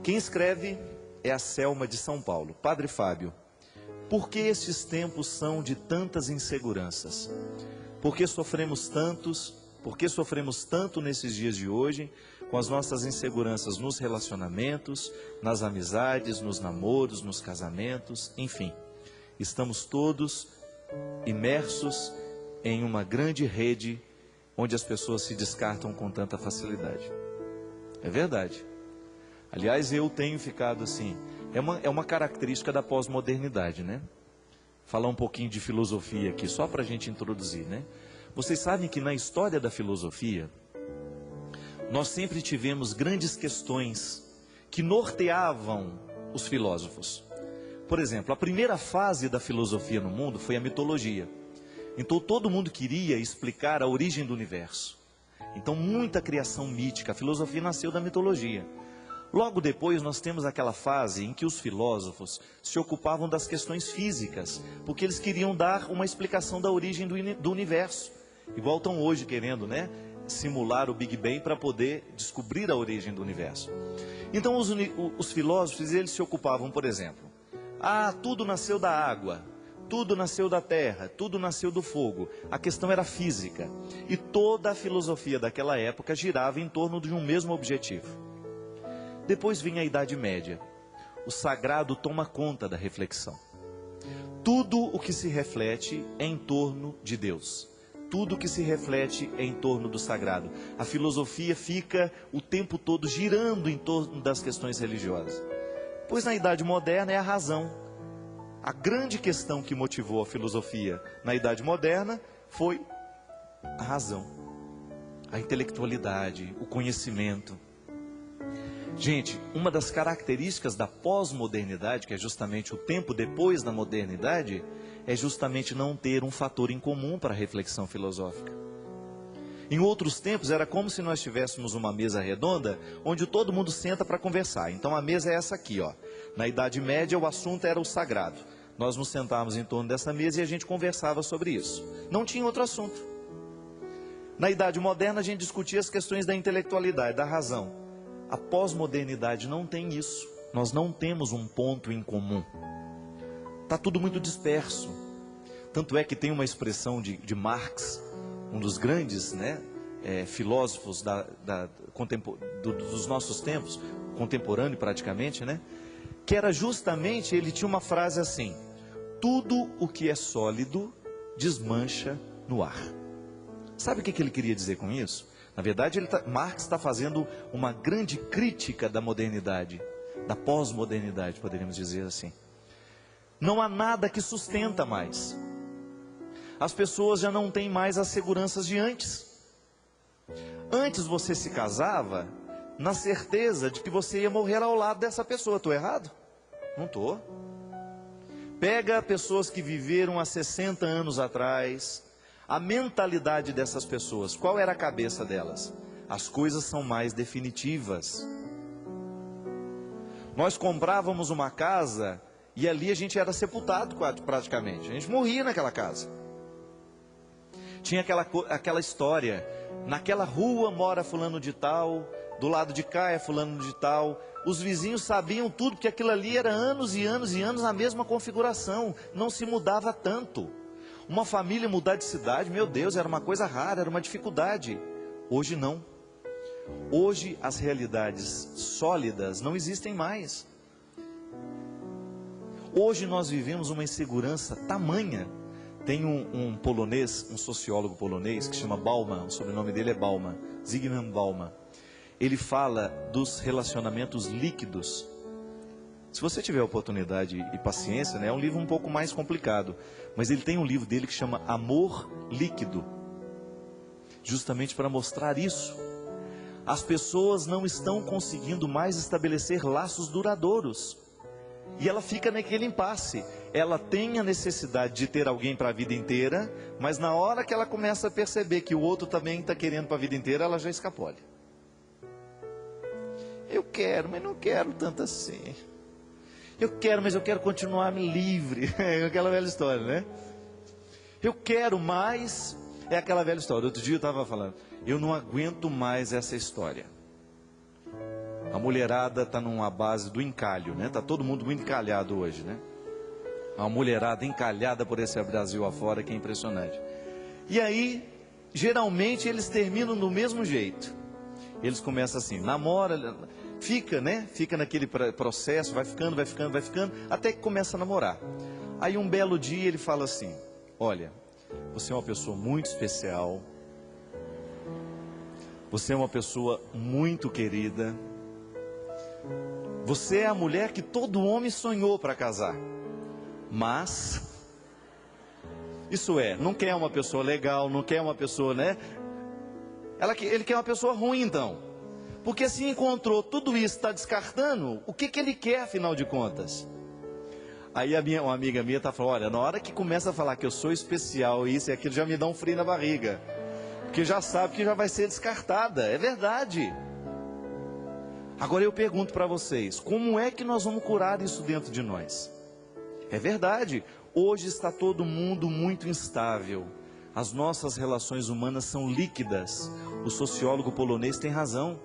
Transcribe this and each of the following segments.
Quem escreve é a Selma de São Paulo. Padre Fábio, por que estes tempos são de tantas inseguranças? Por que sofremos tanto nesses dias de hoje com as nossas inseguranças nos relacionamentos, nas amizades, nos namoros, nos casamentos, enfim. Estamos todos imersos em uma grande rede onde as pessoas se descartam com tanta facilidade. É verdade. Aliás, eu tenho ficado assim, é uma característica da pós-modernidade, né? Falar um pouquinho de filosofia aqui, só para a gente introduzir, né? Vocês sabem que na história da filosofia, nós sempre tivemos grandes questões que norteavam os filósofos. Por exemplo, a primeira fase da filosofia no mundo foi a mitologia. Então todo mundo queria explicar a origem do universo. Então muita criação mítica, a filosofia nasceu da mitologia. Logo depois nós temos aquela fase em que os filósofos se ocupavam das questões físicas, porque eles queriam dar uma explicação da origem do universo. Igual estão hoje querendo, né, simular o Big Bang para poder descobrir a origem do universo. Então os filósofos, eles se ocupavam, por exemplo, tudo nasceu da água, tudo nasceu da terra, tudo nasceu do fogo. A questão era física. E toda a filosofia daquela época girava em torno de um mesmo objetivo. Depois vem a Idade Média. O sagrado toma conta da reflexão. Tudo o que se reflete é em torno de Deus. Tudo o que se reflete é em torno do sagrado. A filosofia fica o tempo todo girando em torno das questões religiosas. Pois na Idade Moderna é a razão. A grande questão que motivou a filosofia na Idade Moderna foi a razão, a intelectualidade, o conhecimento. Gente, uma das características da pós-modernidade, que é justamente o tempo depois da modernidade, é justamente não ter um fator em comum para a reflexão filosófica. Em outros tempos era como se nós tivéssemos uma mesa redonda, onde todo mundo senta para conversar. Então a mesa é essa aqui, ó. Na Idade Média o assunto era o sagrado. Nós nos sentávamos em torno dessa mesa e a gente conversava sobre isso. Não tinha outro assunto. Na Idade Moderna a gente discutia as questões da intelectualidade, da razão. A pós-modernidade não tem isso. Nós não temos um ponto em comum. Está tudo muito disperso. Tanto é que tem uma expressão de Marx, um dos grandes, né, filósofos dos nossos tempos, contemporâneo praticamente, né, que era justamente, ele tinha uma frase assim: tudo o que é sólido desmancha no ar. Sabe o que ele queria dizer com isso? Na verdade, Marx está fazendo uma grande crítica da modernidade, da pós-modernidade, poderíamos dizer assim. Não há nada que sustenta mais. As pessoas já não têm mais as seguranças de antes. Antes você se casava na certeza de que você ia morrer ao lado dessa pessoa. Estou errado? Não estou. Pega pessoas que viveram há 60 anos atrás. A mentalidade dessas pessoas, qual era a cabeça delas? As coisas são mais definitivas. Nós comprávamos uma casa e ali a gente era sepultado praticamente. A gente morria naquela casa. Tinha aquela história: naquela rua mora fulano de tal, do lado de cá é fulano de tal. Os vizinhos sabiam tudo, porque aquilo ali era anos e anos e anos a mesma configuração. Não se mudava tanto. Uma família mudar de cidade, meu Deus, era uma coisa rara, era uma dificuldade. Hoje não. Hoje as realidades sólidas não existem mais. Hoje nós vivemos uma insegurança tamanha. Tem um polonês, um sociólogo polonês, que chama Bauman, o sobrenome dele é Bauman, Zygmunt Bauman. Ele fala dos relacionamentos líquidos. Se você tiver oportunidade e paciência, né, é um livro um pouco mais complicado, mas ele tem um livro dele que chama Amor Líquido, justamente para mostrar isso. As pessoas não estão conseguindo mais estabelecer laços duradouros, e ela fica naquele impasse. Ela tem a necessidade de ter alguém para a vida inteira, mas na hora que ela começa a perceber que o outro também está querendo para a vida inteira, ela já escapole. Eu quero, mas não quero tanto assim. Eu quero, mas eu quero continuar livre. É aquela velha história, né? Eu quero mais. É aquela velha história. Outro dia eu estava falando: eu não aguento mais essa história. A mulherada está numa base do encalho, né? Tá todo mundo muito encalhado hoje, né? Uma mulherada encalhada por esse Brasil afora que é impressionante. E aí, geralmente eles terminam do mesmo jeito. Eles começam assim, namora, fica, né? Fica naquele processo, vai ficando, até que começa a namorar. Aí um belo dia ele fala assim: olha, você é uma pessoa muito especial, você é uma pessoa muito querida, você é a mulher que todo homem sonhou para casar, mas, isso é, não quer uma pessoa legal, não quer uma pessoa, né? Ele quer uma pessoa ruim então, porque se encontrou tudo isso, está descartando, o que ele quer afinal de contas? Aí uma amiga minha está falando: olha, na hora que começa a falar que eu sou especial, isso e aquilo, já me dá um frio na barriga, porque já sabe que já vai ser descartada. É verdade. Agora eu pergunto para vocês, como é que nós vamos curar isso dentro de nós? É verdade, hoje está todo mundo muito instável, as nossas relações humanas são líquidas. O sociólogo polonês tem razão.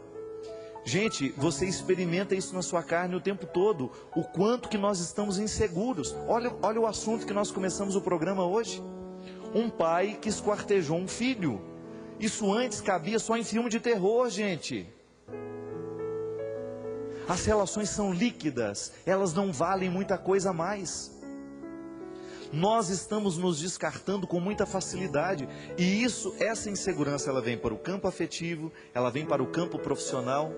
Gente, você experimenta isso na sua carne o tempo todo, o quanto que nós estamos inseguros. Olha o assunto que nós começamos o programa hoje. Um pai que esquartejou um filho. Isso antes cabia só em filme de terror, gente. As relações são líquidas, elas não valem muita coisa a mais. Nós estamos nos descartando com muita facilidade. E essa insegurança, ela vem para o campo afetivo, ela vem para o campo profissional,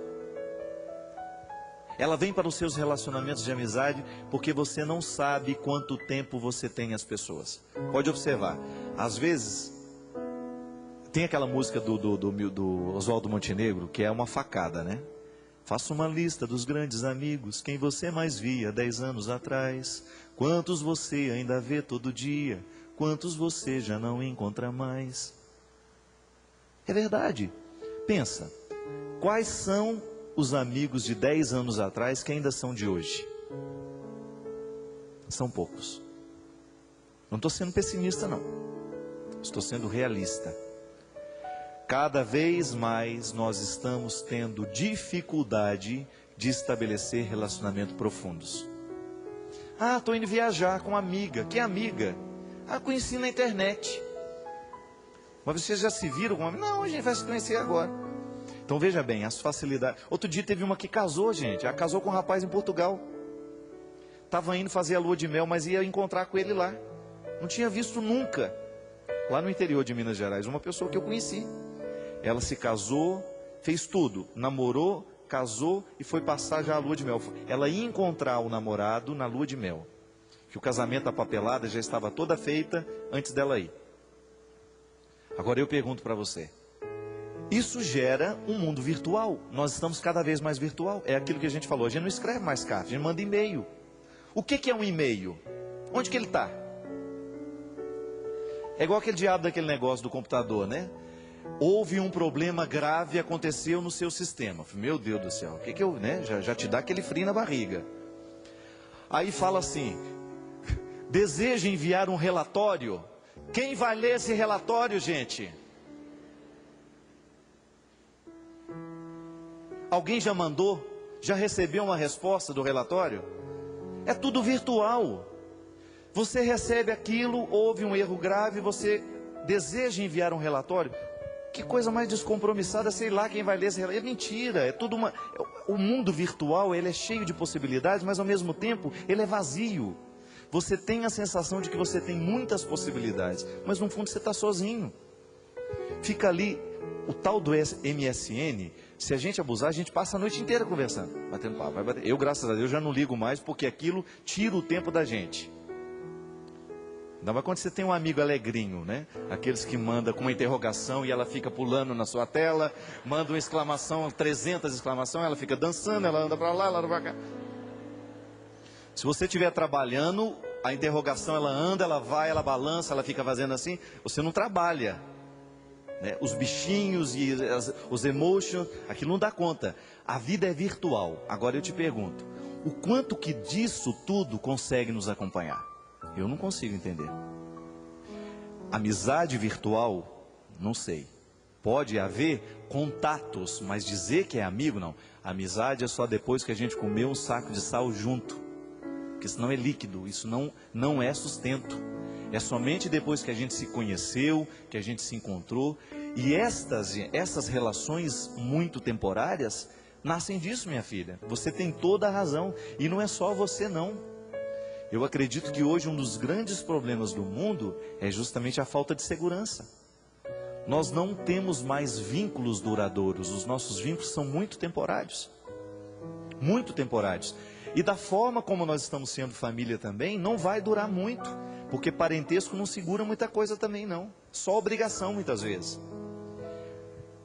ela vem para os seus relacionamentos de amizade, porque você não sabe quanto tempo você tem as pessoas. Pode observar, às vezes, tem aquela música do Oswaldo Montenegro, que é uma facada, né? Faça uma lista dos grandes amigos, quem você mais via 10 anos atrás. Quantos você ainda vê todo dia, quantos você já não encontra mais. É verdade. Pensa, quais são os amigos de 10 anos atrás que ainda são de hoje? São poucos. Não estou sendo pessimista, não. Estou sendo realista. Cada vez mais nós estamos tendo dificuldade de estabelecer relacionamentos profundos. Ah, estou indo viajar com uma amiga. Que amiga? Ah, conheci na internet. Mas vocês já se viram com uma amiga? Não, a gente vai se conhecer agora. Então veja bem, as facilidades. Outro dia teve uma que casou, gente. Ela casou com um rapaz em Portugal. Estava indo fazer a lua de mel, mas ia encontrar com ele lá. Não tinha visto nunca. Lá no interior de Minas Gerais, uma pessoa que eu conheci. Ela se casou, fez tudo. Namorou, casou e foi passar já a lua de mel. Ela ia encontrar o namorado na lua de mel. Que o casamento, a papelada já estava toda feita antes dela ir. Agora eu pergunto para você. Isso gera um mundo virtual. Nós estamos cada vez mais virtual. É aquilo que a gente falou. A gente não escreve mais carta, a gente manda e-mail. O que é um e-mail? Onde que ele está? É igual aquele diabo daquele negócio do computador, né? Houve um problema grave, aconteceu no seu sistema. Meu Deus do céu, o que eu, né? Já te dá aquele frio na barriga. Aí fala assim: deseja enviar um relatório? Quem vai ler esse relatório, gente? Alguém já mandou? Já recebeu uma resposta do relatório? É tudo virtual. Você recebe aquilo, houve um erro grave, você deseja enviar um relatório? Que coisa mais descompromissada, sei lá quem vai ler esse relatório. É mentira, é tudo uma... O mundo virtual, ele é cheio de possibilidades, mas ao mesmo tempo, ele é vazio. Você tem a sensação de que você tem muitas possibilidades, mas no fundo você está sozinho. Fica ali, o tal do MSN, se a gente abusar, a gente passa a noite inteira conversando, batendo papo, vai bater. Eu, graças a Deus, já não ligo mais, porque aquilo tira o tempo da gente. Ainda mais quando você tem um amigo alegrinho, né? Aqueles que mandam com uma interrogação e ela fica pulando na sua tela, manda uma exclamação, 300 exclamações, ela fica dançando, ela anda para lá, ela anda para cá. Se você estiver trabalhando, a interrogação ela anda, ela vai, ela balança, ela fica fazendo assim, você não trabalha. Né? Os bichinhos e os emotions, aquilo não dá conta. A vida é virtual. Agora eu te pergunto, o quanto que disso tudo consegue nos acompanhar? Eu não consigo entender. Amizade virtual, não sei. Pode haver contatos, mas dizer que é amigo, não. Amizade é só depois que a gente comeu um saco de sal junto, porque senão é líquido, isso não é sustento. É somente depois que a gente se conheceu, que a gente se encontrou. E essas relações muito temporárias nascem disso, minha filha. Você tem toda a razão. E não é só você, não. Eu acredito que hoje um dos grandes problemas do mundo é justamente a falta de segurança. Nós não temos mais vínculos duradouros. Os nossos vínculos são muito temporários. Muito temporários. E da forma como nós estamos sendo família também, não vai durar muito. Porque parentesco não segura muita coisa também, não. Só obrigação, muitas vezes.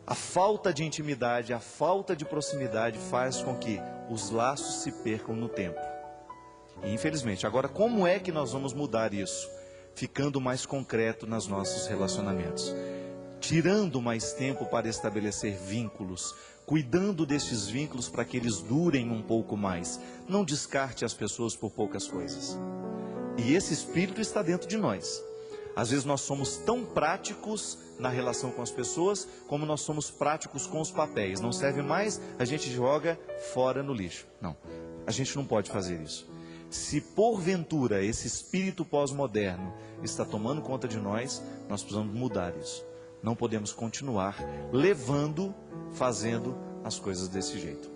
A falta de intimidade, a falta de proximidade faz com que os laços se percam no tempo. E infelizmente, agora como é que nós vamos mudar isso? Ficando mais concreto nos nossos relacionamentos. Tirando mais tempo para estabelecer vínculos. Cuidando destes vínculos para que eles durem um pouco mais. Não descarte as pessoas por poucas coisas. E esse espírito está dentro de nós. Às vezes nós somos tão práticos na relação com as pessoas, como nós somos práticos com os papéis. Não serve mais, a gente joga fora no lixo. Não, a gente não pode fazer isso. Se porventura esse espírito pós-moderno está tomando conta de nós, nós precisamos mudar isso. Não podemos continuar fazendo as coisas desse jeito.